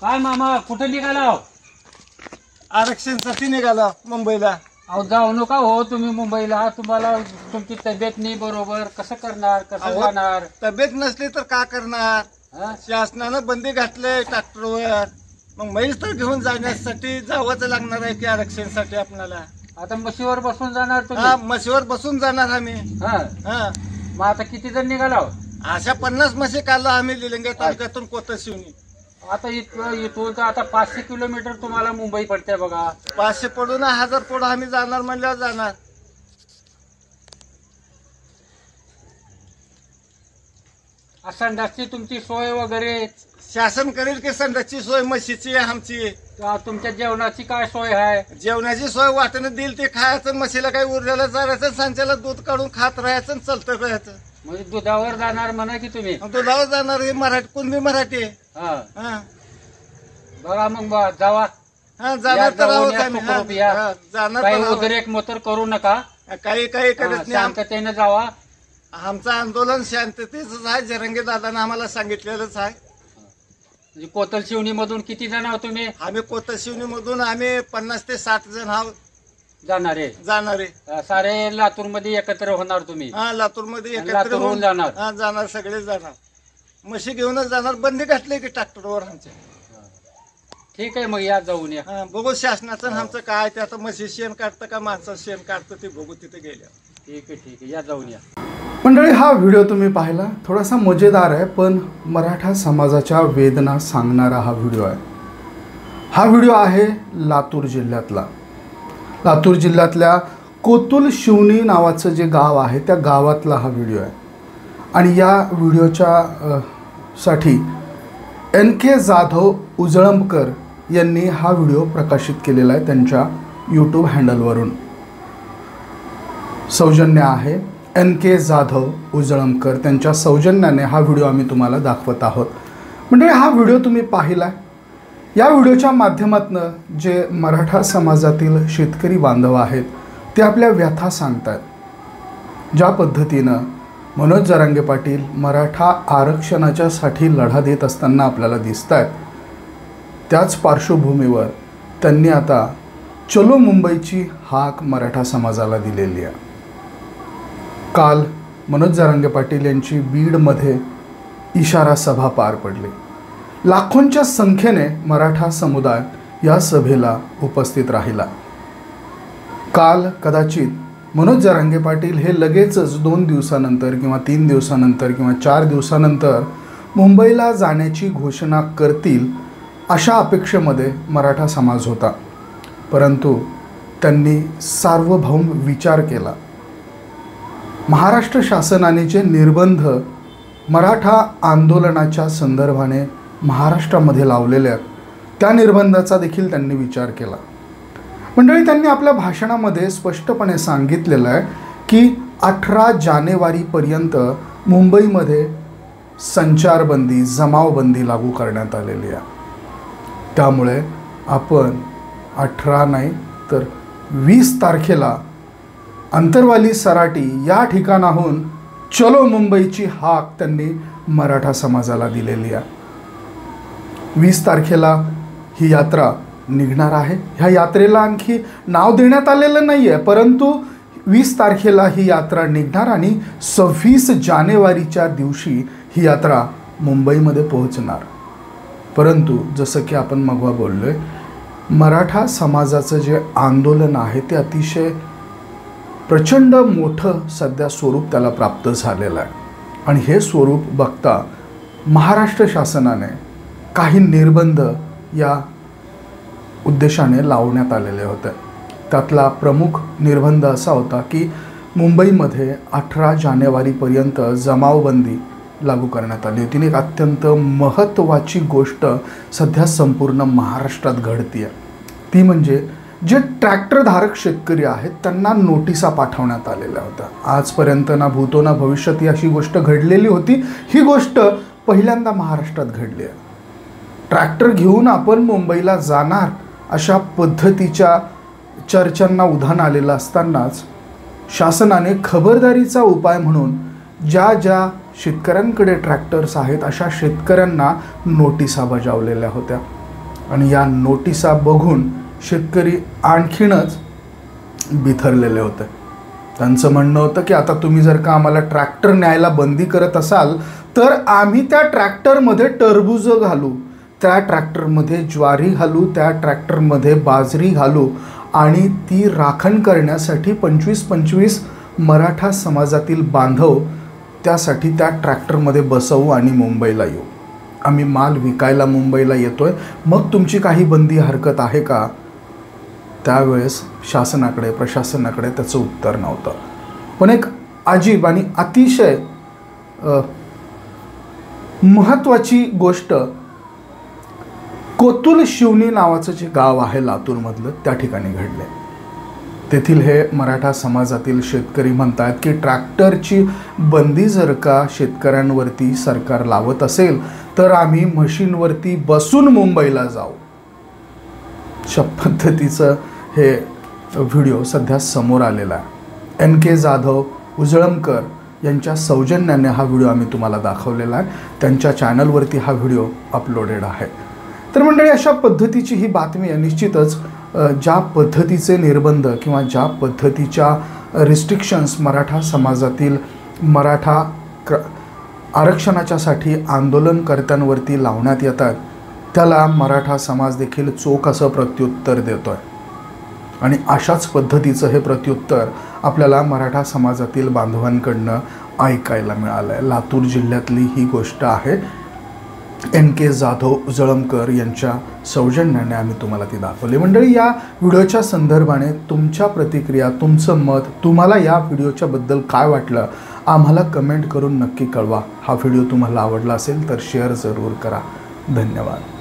काय मामा कुठे निघाला? आरक्षणासाठी निघाला मुंबईला. अहो जाऊ नका हो तुम्ही मुंबईला. तुम्हाला तुमची तब्येत नाही बरोबर. कसं करणार, कसं जाणार? तब्येत नसली तर का करणार? हा? शासनानं बंदी घातलंय ट्रॅक्टरवर. मग म्हैस तर घेऊन जाण्यासाठी जावंच लागणार आहे की आरक्षणासाठी आपल्याला. आता म्हशीवर बसून जाणार हा, तुम्ही? म्हशीवर बसून जाणार आम्ही. हा. हा, मग आता किती जण निघाला? अशा 50 म्हशी काढलो आम्ही लिलंगे तालुक्यातून कोतशिवनी. आता इथून तर आता 500 किलोमीटर तुम्हाला मुंबई पडते बघा. 500 पडून 1000 पडून आम्ही जाणार म्हणल्यावर जाणार. संडासची तुमची सोय वगैरे शासन करेल की संडासची सोय म्हशीची आमची. तुमच्या जेवणाची काय सोय आहे? जेवणाची सोय वाटणं देईल ते खायचं. म्हशीला काही उरलेलं चारायचं, सांच्याला दूध काढून खात राहायचं आणि चालतं राहायचं. म्हणजे दुधावर जाणार म्हणा की तुम्ही? दुधावर जाणार. हे मराठी कुणबी मराठी आहे. हा. हा, बघा मग जावा. हा, जाणार तर आहोत आम्ही. या, हा, या. हा, जाणार काही तर आहोत. उद्रेक मोतर करू नका. काही करत नाही. शांततेने जावा. आमचं आंदोलन शांततेच आहे. जरंगे दादानं आम्हाला सांगितलेलंच आहे. म्हणजे कोतलशिवनी मधून किती जण आहोत तुम्ही? आम्ही कोतशिवनी मधून आम्ही 50 ते 60 जण आहोत जाणारे. जाणारे. सारे लातूर मध्ये एकत्र होणार तुम्ही? हा, लातूर मध्ये एकत्र लातूरहून होऊन जाणार? हा, जाणार. सगळे जाणार. म्हशी घेऊनच जाणार. बंदी घातली की ट्रॅक्टरवर आमच्या. ठीक आहे मग या जाऊन या. हा, बघू शासनाचं आणि आमचं काय ते. आता म्हशी शेण काढतं का माणसं शेण काढतं ते बघू तिथे गेल्या. ठीक आहे या जाऊन या. मंडळी, हा व्हिडिओ तुम्ही पाहिला. थोडासा मजेदार आहे पण मराठा समाजाच्या वेदना सांगणारा हा व्हिडिओ आहे. हा व्हिडिओ आहे लातूर जिल्ह्यातला. लातूर जिल्ह्यातल्या कोतुलशिवनी नावाचं जे गाव आहे त्या गावातला हा व्हिडिओ आहे. आणि या व्हिडिओच्या साठी NK जाधव उजळमकर यांनी हा व्हिडिओ प्रकाशित केलेला आहे त्यांच्या यूट्यूब हँडलवरून. सौजन्य आहे NK जाधव उजळमकर. त्यांच्या सौजन्याने हा व्हिडिओ आम्ही तुम्हाला दाखवत आहोत. म्हणजे हा व्हिडिओ तुम्ही पाहिला आहे. या व्हिडिओच्या माध्यमातून जे मराठा समाजातील शेतकरी बांधव आहेत ते आपल्या व्यथा सांगतात. ज्या पद्धतीनं मनोज जरांगे पाटील मराठा आरक्षणाच्यासाठी लढा देत असताना आपल्याला दिसत आहेत, त्याच पार्श्वभूमीवर त्यांनी आता चलो मुंबईची हाक मराठा समाजाला दिलेली आहे. काल मनोज जरांगे पाटील यांची बीडमध्ये इशारा सभा पार पडली. लाखोंच्या संख्येने मराठा समुदाय या सभेला उपस्थित राहिला. काल कदाचित मनोज जरांगे पाटील हे लगेचच 2 दिवसानंतर किंवा 3 दिवसानंतर किंवा 4 दिवसानंतर मुंबईला जाण्याची घोषणा करतील अशा अपेक्षेमध्ये मराठा समाज होता. परंतु त्यांनी सार्वभौम विचार केला. महाराष्ट्र शासनाने जे निर्बंध मराठा आंदोलनाच्या संदर्भाने महाराष्ट्रामध्ये लावलेले आहेत त्या निर्बंधाचा देखील त्यांनी विचार केला. मंडळी, त्यांनी आपल्या भाषणामध्ये स्पष्टपणे सांगितलेलं आहे की 18 जानेवारीपर्यंत मुंबईमध्ये संचारबंदी, जमावबंदी लागू करण्यात आलेली आहे. त्यामुळे आपण 18 नाही तर 20 तारखेला अंतरवाली सराटी या ठिकाणाहून चलो मुंबईची हाक त्यांनी मराठा समाजाला दिलेली आहे. 20 तारखेला ही यात्रा निघणार आहे. ह्या यात्रेला आणखी नाव देण्यात आलेलं नाही आहे, परंतु 20 तारखेला ही यात्रा निघणार आणि 26 जानेवारीच्या दिवशी ही यात्रा मुंबईमध्ये पोहोचणार. परंतु जसं की आपण मगवा बोललो आहे, मराठा समाजाचं जे आंदोलन आहे ते अतिशय प्रचंड मोठं सध्या स्वरूप त्याला प्राप्त झालेलं आहे. आणि हे स्वरूप बघता महाराष्ट्र शासनाने काही निर्बंध या उद्देशाने लावण्यात आलेले होते. त्यातला प्रमुख निर्बंध असा होता की मुंबईमध्ये 18 जानेवारीपर्यंत जमावबंदी लागू करण्यात आली होती. एक अत्यंत महत्त्वाची गोष्ट सध्या संपूर्ण महाराष्ट्रात घडते आहे. ती म्हणजे जे ट्रॅक्टरधारक शेतकरी आहेत त्यांना नोटिसा पाठवण्यात आलेल्या होत्या. आजपर्यंत ना भूतो ना भविष्यात अशी गोष्ट घडलेली होती. ही गोष्ट पहिल्यांदा महाराष्ट्रात घडली आहे. ट्रॅक्टर घेऊन आपण मुंबईला जाणार अशा पद्धतीच्या चर्चांना उधाण आलेलं असतानाच शासनाने खबरदारीचा उपाय म्हणून ज्या शेतकऱ्यांकडे ट्रॅक्टर्स आहेत अशा शेतकऱ्यांना नोटिसा बजावलेल्या होत्या. आणि या नोटिसा बघून शेतकरी आणखीनच बिथरलेले होते. त्यांचं म्हणणं होतं की आता तुम्ही जर का आम्हाला ट्रॅक्टर न्यायला बंदी करत असाल तर आम्ही त्या ट्रॅक्टरमध्ये टरबूजं घालू, त्या ट्रॅक्टरमध्ये ज्वारी घालू, त्या ट्रॅक्टरमध्ये बाजरी घालू आणि ती राखण करण्यासाठी 25-25 मराठा समाजातील बांधव त्यासाठी त्या ट्रॅक्टरमध्ये बसवू आणि मुंबईला येऊ. आम्ही माल विकायला मुंबईला येतोय, मग तुमची काही बंदी हरकत आहे का? त्यावेळेस शासनाकडे, प्रशासनाकडे त्याचं उत्तर नव्हतं. पण एक अजीब आणि अतिशय महत्त्वाची गोष्ट कोतुल शिवणी नावाचं जे गाव आहे लातूरमधलं, त्या ठिकाणी घडले. तेथील हे मराठा समाजातील शेतकरी म्हणतात की ट्रॅक्टरची बंदी जर का शेतकऱ्यांवरती सरकार लावत असेल तर आम्ही मशीनवरती बसून मुंबईला जाऊ. अशा पद्धतीचं हे व्हिडिओ सध्या समोर आलेला आहे. NK जाधव उजळमकर यांच्या सौजन्याने हा व्हिडिओ आम्ही तुम्हाला दाखवलेला आहे. त्यांच्या चॅनलवरती हा व्हिडिओ अपलोडेड आहे. तर मंडळी, अशा पद्धतीची ही बातमी आहे. निश्चितच ज्या पद्धतीचे निर्बंध किंवा ज्या पद्धतीच्या रिस्ट्रिक्शन्स मराठा समाजातील मराठा आरक्षणाच्यासाठी आंदोलनकर्त्यांवरती लावण्यात येतात, त्याला मराठा समाज देखील चोख असं प्रत्युत्तर देतो आहे. आणि अशाच पद्धतीचं हे प्रत्युत्तर आपल्याला मराठा समाजातील बांधवांकडनं ऐकायला मिळालं आहे. लातूर जिल्ह्यातली ही गोष्ट आहे. NK जाधव उजळमकर यांच्या सौजन्याने आम्ही तुम्हाला ती दाखवली. मंडळी, या व्हिडिओच्या संदर्भाने तुमच्या प्रतिक्रिया, तुमचं मत, तुम्हाला या व्हिडिओच्या बद्दल काय वाटलं आम्हाला कमेंट करून नक्की कळवा. हा व्हिडिओ तुम्हाला आवडला असेल तर शेअर जरूर करा. धन्यवाद.